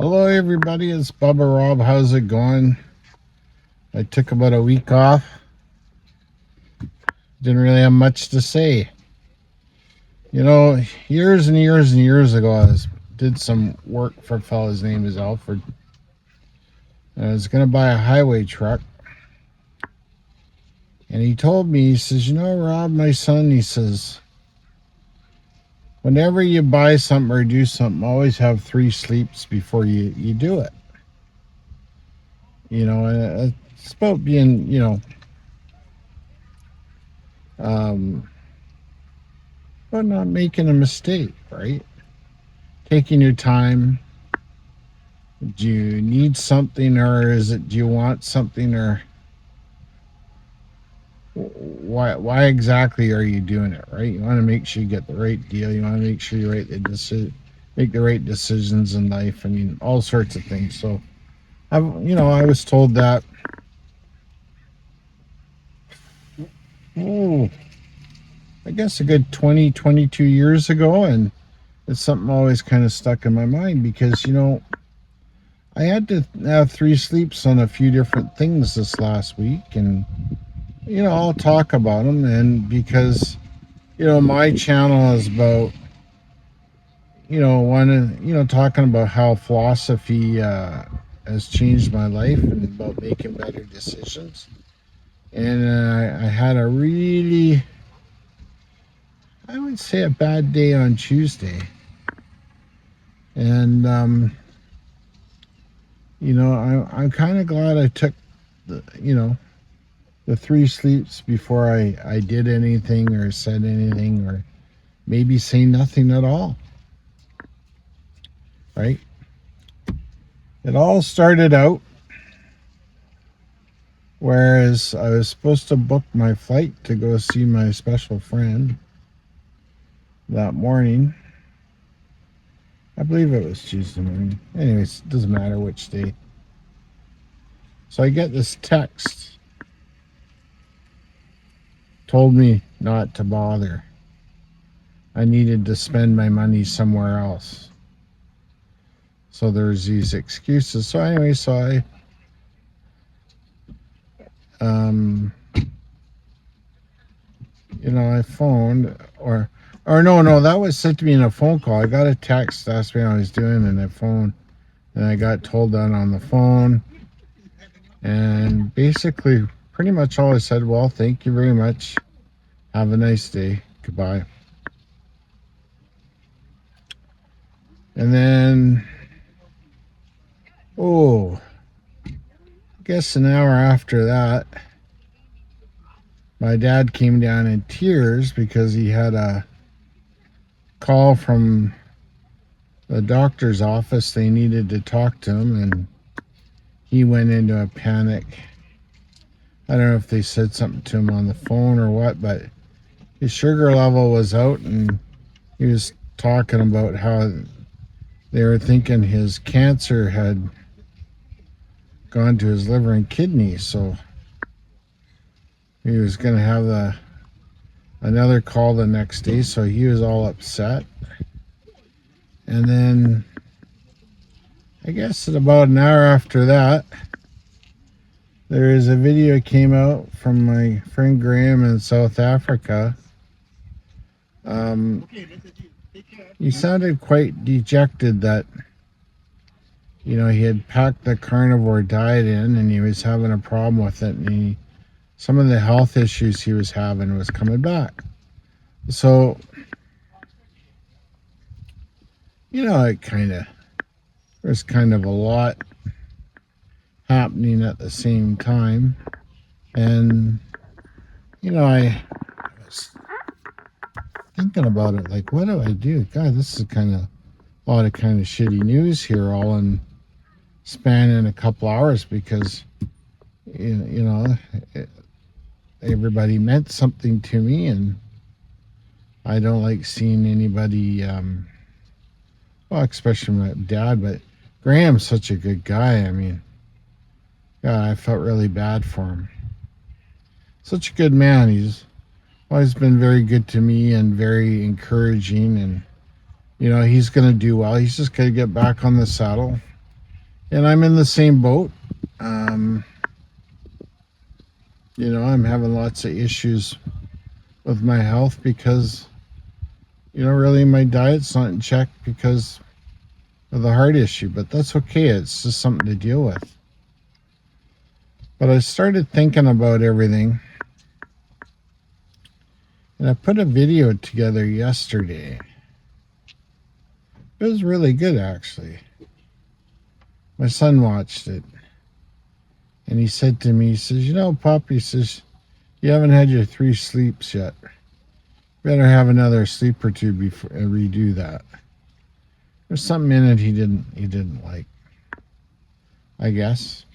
Hello, everybody. It's Bubba Rob. How's it going? I took about a week off. Didn't really have much to say. You know, years and years and years ago, did some work for a fellow. His name is Alfred. And I was going to buy a highway truck. And he told me, he says, Rob, my son, he says, whenever you buy something or do something, always have 3 sleeps before you do it. And it's about being, um, about not making a mistake, right? Taking your time. Do you need something, or do you want something, or why exactly are you doing it, right? You want to make sure you get the right deal. You want to make sure you make the right decisions in life. I mean, all sorts of things. So I was told that, oh, I guess a good 20, 22 years ago, and it's something always kind of stuck in my mind because I had to have 3 sleeps on a few different things this last week, and I'll talk about them. And because my channel is about talking about how philosophy has changed my life and about making better decisions. And I had a really, I would say, a bad day on Tuesday, and I'm kind of glad I took the 3 sleeps before I did anything or said anything, or maybe say nothing at all, right? It all started out whereas I was supposed to book my flight to go see my special friend that morning. I believe it was Tuesday morning. Anyways, it doesn't matter which day. So I get this text. Told me not to bother. I needed to spend my money somewhere else. So there's these excuses. So anyway, I phoned, or no, that was sent to me in a phone call. I got a text, asked me how I was doing, and I phoned, and I got told that on the phone. And basically, pretty much all I said, well, thank you very much. Have a nice day. Goodbye. And then, I guess an hour after that, my dad came down in tears because he had a call from the doctor's office. They needed to talk to him, and he went into a panic. I don't know if they said something to him on the phone or what, but his sugar level was out, and he was talking about how they were thinking his cancer had gone to his liver and kidney, so he was going to have another call the next day, so he was all upset. And then I guess at about an hour after that, there is a video came out from my friend Graham in South Africa. He sounded quite dejected that he had packed the carnivore diet in and he was having a problem with it, and some of the health issues he was having was coming back. So there's kind of a lot happening at the same time. And I was thinking about it, like, what do I do? God, this is a lot of kind of shitty news here, all in spanning a couple hours, because everybody meant something to me, and I don't like seeing anybody, well, especially my dad, but Graham's such a good guy. I mean, God, I felt really bad for him. Such a good man. He's always been very good to me and very encouraging, and he's going to do well. He's just going to get back on the saddle. And I'm in the same boat. Um, I'm having lots of issues with my health because, really my diet's not in check because of the heart issue. But that's okay. It's just something to deal with. But I started thinking about everything. And I put a video together yesterday. It was really good, actually. My son watched it. And he said to me, he says, Pop, he says, you haven't had your 3 sleeps yet. Better have another sleep or two before redo that. There's something in it he didn't like, I guess.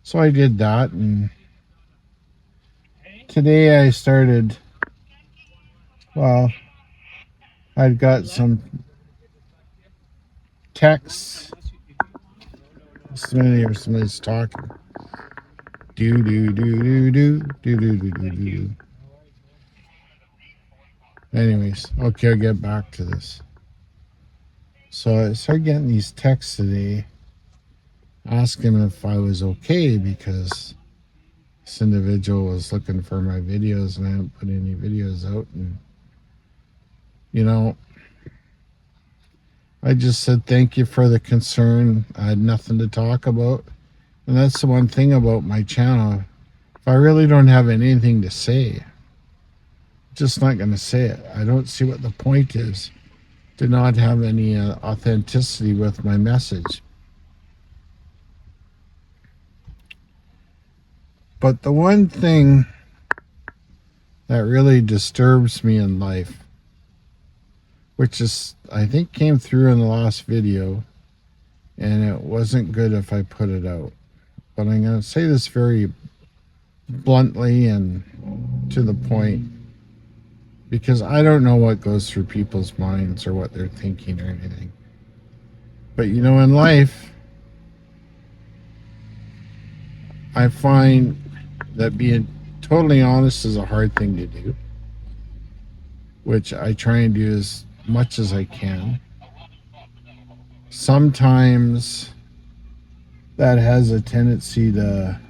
So I did that, and today I started. Well, I've got some texts. Somebody's talking. Do do do do do do do do do do. Anyways, okay, I'll get back to this. So I started getting these texts today asking if I was okay because this individual was looking for my videos and I haven't put any videos out. And, I just said thank you for the concern. I had nothing to talk about. And that's the one thing about my channel. If I really don't have anything to say, I'm just not going to say it. I don't see what the point is to not have any authenticity with my message. But the one thing that really disturbs me in life, which is, I think, came through in the last video, and it wasn't good if I put it out. But I'm going to say this very bluntly and to the point, because I don't know what goes through people's minds or what they're thinking or anything. But in life, I find that being totally honest is a hard thing to do, which I try and do as much as I can. Sometimes that has a tendency to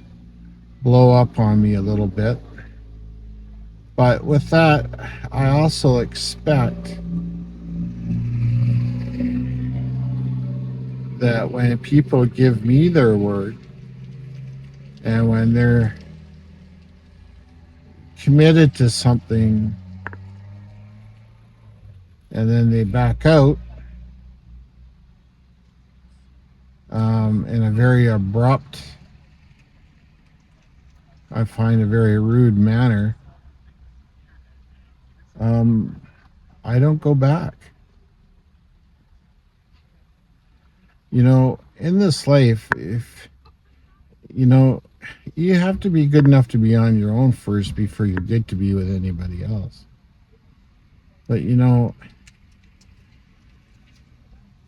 blow up on me a little bit. But with that, I also expect that when people give me their word and when they're committed to something and then they back out in a very abrupt, I find a very rude manner, I don't go back. In this life, if you have to be good enough to be on your own first before you're good to be with anybody else. But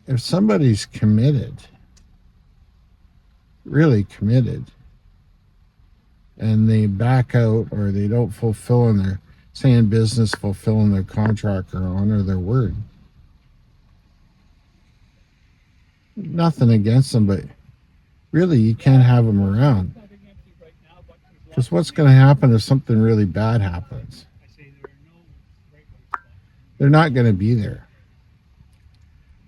if somebody's committed, really committed, and they back out or they don't fulfill in their, say in business, fulfilling their contract or honor their word, nothing against them, but really you can't have them around. Because what's going to happen if something really bad happens? They're not going to be there.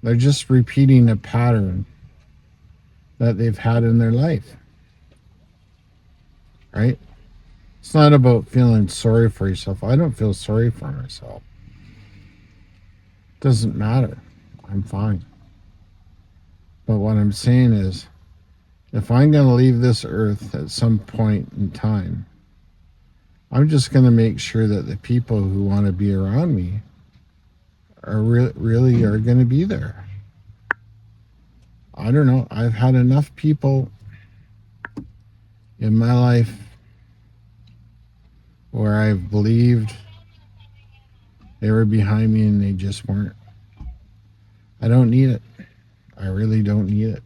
They're just repeating a pattern that they've had in their life. Right? It's not about feeling sorry for yourself. I don't feel sorry for myself. It doesn't matter. I'm fine. But what I'm saying is, if I'm going to leave this earth at some point in time, I'm just going to make sure that the people who want to be around me are really are going to be there. I don't know. I've had enough people in my life where I've believed they were behind me and they just weren't. I don't need it. I really don't need it.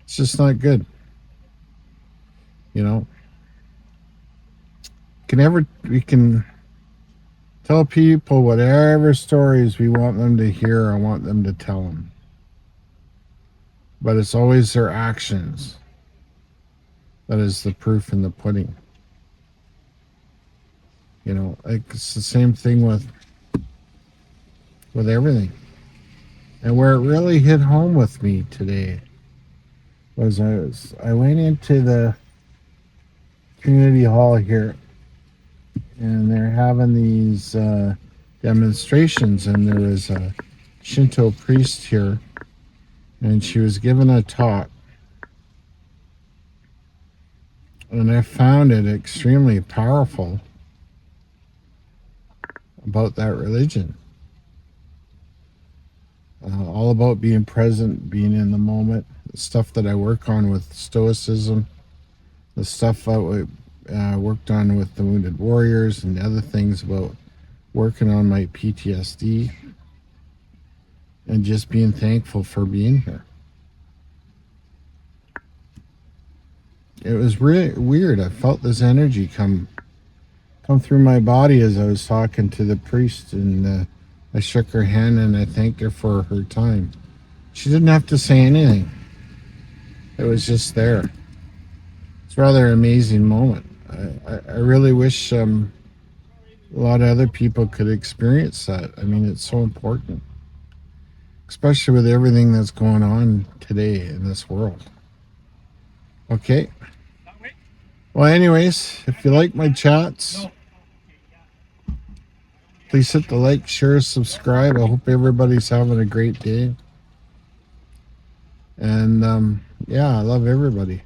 It's just not good. We can tell people whatever stories we want them to hear or want them to tell them. but it's always their actions that is the proof in the pudding. You know, like it's the same thing with everything. And where it really hit home with me today was I went into the community hall here, and they're having these demonstrations, and there was a Shinto priest here, and she was giving a talk, and I found it extremely powerful about that religion. All about being present, being in the moment, the stuff that I work on with Stoicism, the stuff I worked on with the Wounded Warriors, and the other things about working on my PTSD, and just being thankful for being here. It was really weird. I felt this energy come through my body as I was talking to the priest, and I shook her hand and I thanked her for her time. She didn't have to say anything. It was just there. It's a rather amazing moment. I really wish a lot of other people could experience that. I mean, it's so important, especially with everything that's going on today in this world. Okay. Well, anyways, if you like my chats, please hit the like, share, subscribe. I hope everybody's having a great day. And yeah, I love everybody.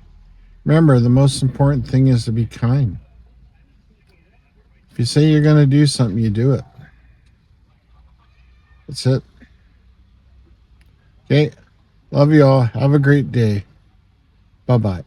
Remember, the most important thing is to be kind. If you say you're going to do something, you do it. That's it. Okay. Love you all. Have a great day. Bye-bye.